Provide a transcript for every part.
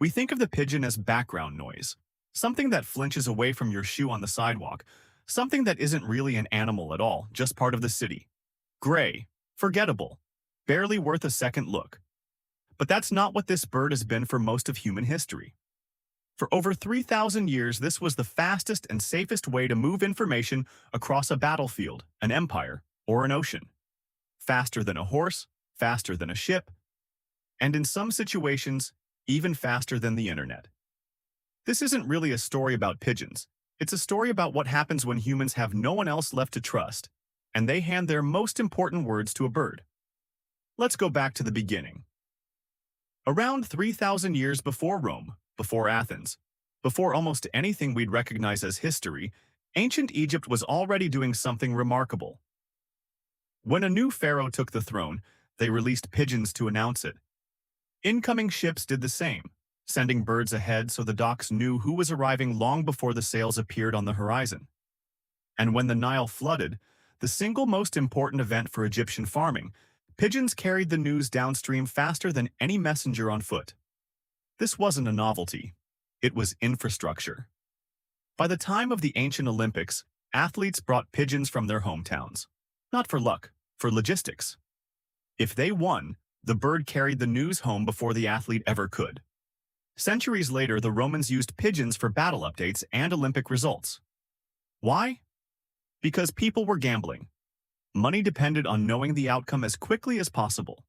We think of the pigeon as background noise, something that flinches away from your shoe on the sidewalk, something that isn't really an animal at all, just part of the city. Gray, forgettable, barely worth a second look. But that's not what this bird has been for most of human history. For over 3,000 years, this was the fastest and safest way to move information across a battlefield, an empire, or an ocean. Faster than a horse, faster than a ship, and in some situations, even faster than the internet. This isn't really a story about pigeons. It's a story about what happens when humans have no one else left to trust, and they hand their most important words to a bird. Let's go back to the beginning. Around 3,000 years before Rome, before Athens, before almost anything we'd recognize as history, ancient Egypt was already doing something remarkable. When a new pharaoh took the throne, they released pigeons to announce it. Incoming ships did the same, sending birds ahead so the docks knew who was arriving long before the sails appeared on the horizon. And when the Nile flooded, the single most important event for Egyptian farming, pigeons carried the news downstream faster than any messenger on foot. This wasn't a novelty. It was infrastructure. By the time of the ancient Olympics, athletes brought pigeons from their hometowns. Not for luck, for logistics. If they won, the bird carried the news home before the athlete ever could. Centuries later, the Romans used pigeons for battle updates and Olympic results. Why? Because people were gambling. Money depended on knowing the outcome as quickly as possible.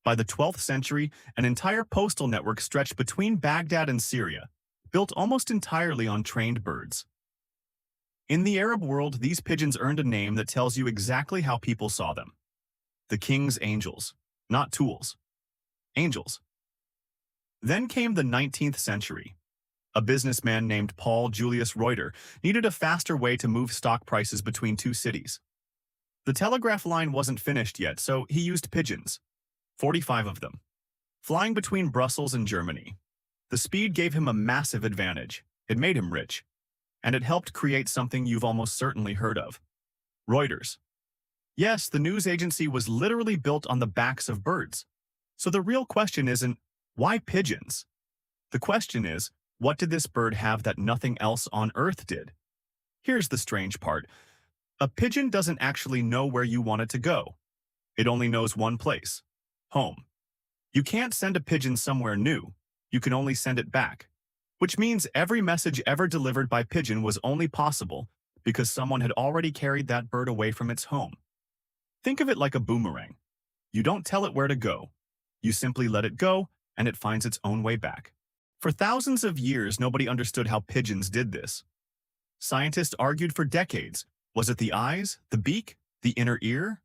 By the 12th century, an entire postal network stretched between Baghdad and Syria, built almost entirely on trained birds. In the Arab world, these pigeons earned a name that tells you exactly how people saw them. The king's angels, not tools. Angels. Then came the 19th century. A businessman named Paul Julius Reuter needed a faster way to move stock prices between two cities. The telegraph line wasn't finished yet, so he used pigeons. 45 of them. Flying between Brussels and Germany. The speed gave him a massive advantage. It made him rich. And it helped create something you've almost certainly heard of. Reuters. Yes, the news agency was literally built on the backs of birds. So the real question isn't, why pigeons? The question is, what did this bird have that nothing else on Earth did? Here's the strange part. A pigeon doesn't actually know where you want it to go. It only knows one place. Home. You can't send a pigeon somewhere new. You can only send it back. Which means every message ever delivered by pigeon was only possible because someone had already carried that bird away from its home. Think of it like a boomerang. You don't tell it where to go. You simply let it go, and it finds its own way back. For thousands of years, nobody understood how pigeons did this. Scientists argued for decades. Was it the eyes, the beak, the inner ear?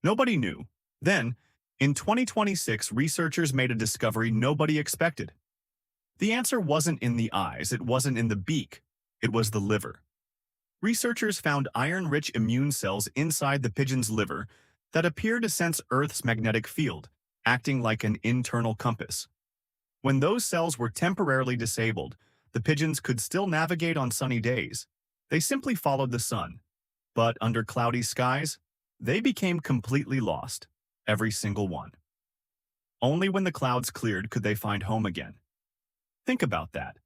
Nobody knew. Then, in 2026, researchers made a discovery nobody expected. The answer wasn't in the eyes, it wasn't in the beak, it was the liver. Researchers found iron-rich immune cells inside the pigeon's liver that appear to sense Earth's magnetic field, acting like an internal compass. When those cells were temporarily disabled, the pigeons could still navigate on sunny days. They simply followed the sun. But under cloudy skies, they became completely lost, every single one. Only when the clouds cleared could they find home again. Think about that.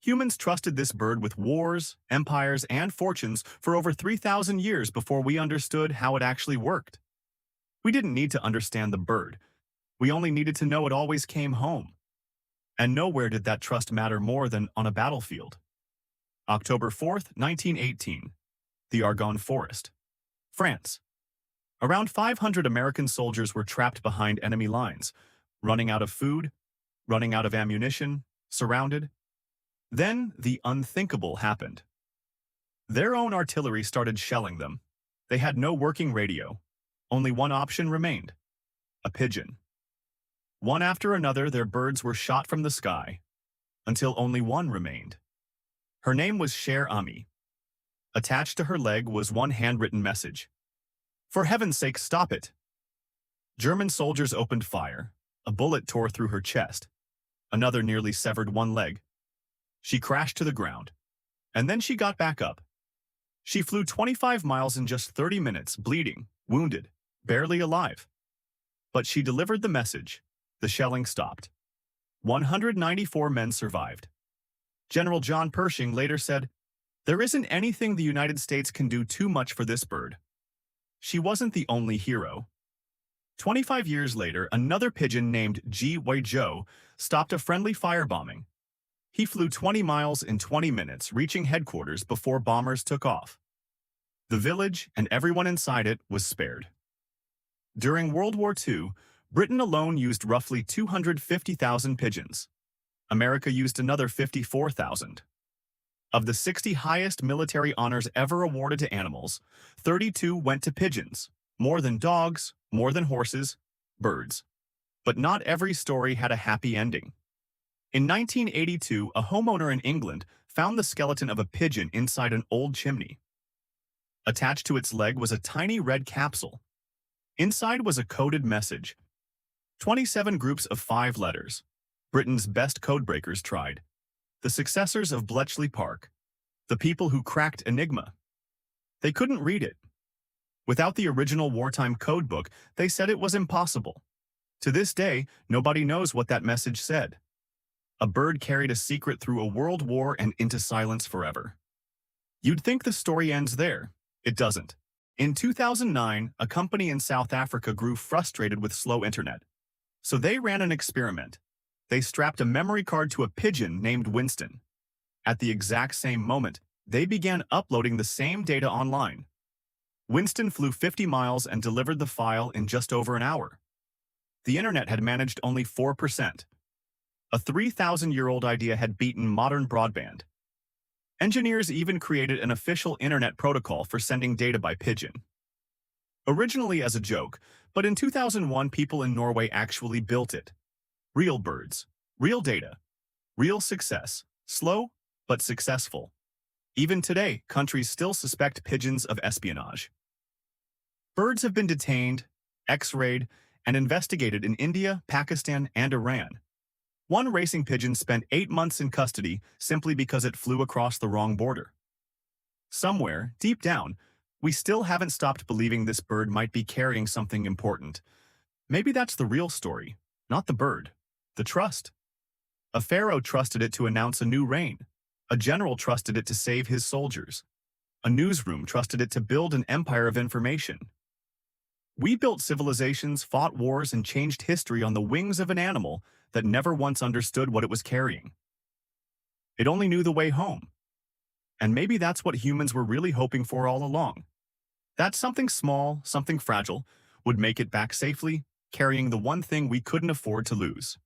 Humans trusted this bird with wars, empires, and fortunes for over 3,000 years before we understood how it actually worked. We didn't need to understand the bird. We only needed to know it always came home. And nowhere did that trust matter more than on a battlefield. October 4th, 1918. The Argonne Forest. France. Around 500 American soldiers were trapped behind enemy lines, running out of food, running out of ammunition, surrounded. Then the unthinkable happened. Their own artillery started shelling them. They had no working radio. Only one option remained. A pigeon. One after another, their birds were shot from the sky, until only one remained. Her name was Cher Ami. Attached to her leg was one handwritten message. "For heaven's sake, stop it!" German soldiers opened fire. A bullet tore through her chest. Another nearly severed one leg. She crashed to the ground. And then she got back up. She flew 25 miles in just 30 minutes, bleeding, wounded, barely alive. But she delivered the message. The shelling stopped. 194 men survived. General John Pershing later said, "There isn't anything the United States can do too much for this bird." She wasn't the only hero. 25 years later, another pigeon named G. Wei Zhou stopped a friendly firebombing. He flew 20 miles in 20 minutes, reaching headquarters before bombers took off. The village and everyone inside it was spared. During World War II, Britain alone used roughly 250,000 pigeons. America used another 54,000. Of the 60 highest military honors ever awarded to animals, 32 went to pigeons, more than dogs, more than horses, birds. But not every story had a happy ending. In 1982, a homeowner in England found the skeleton of a pigeon inside an old chimney. Attached to its leg was a tiny red capsule. Inside was a coded message. 27 groups of 5 letters. Britain's best codebreakers tried. The successors of Bletchley Park. The people who cracked Enigma. They couldn't read it. Without the original wartime codebook, they said it was impossible. To this day, nobody knows what that message said. A bird carried a secret through a world war and into silence forever. You'd think the story ends there. It doesn't. In 2009, a company in South Africa grew frustrated with slow internet. So they ran an experiment. They strapped a memory card to a pigeon named Winston. At the exact same moment, they began uploading the same data online. Winston flew 50 miles and delivered the file in just over an hour. The internet had managed only 4%. A 3,000-year-old idea had beaten modern broadband. Engineers even created an official internet protocol for sending data by pigeon. Originally as a joke, but in 2001 people in Norway actually built it. Real birds, real data, real success, slow but successful. Even today, countries still suspect pigeons of espionage. Birds have been detained, X-rayed, and investigated in India, Pakistan, and Iran. One racing pigeon spent 8 months in custody simply because it flew across the wrong border. Somewhere, deep down, we still haven't stopped believing this bird might be carrying something important. Maybe that's the real story, not the bird, the trust. A pharaoh trusted it to announce a new reign. A general trusted it to save his soldiers. A newsroom trusted it to build an empire of information. We built civilizations, fought wars, and changed history on the wings of an animal that never once understood what it was carrying. It only knew the way home. And maybe that's what humans were really hoping for all along. That something small, something fragile, would make it back safely, carrying the one thing we couldn't afford to lose.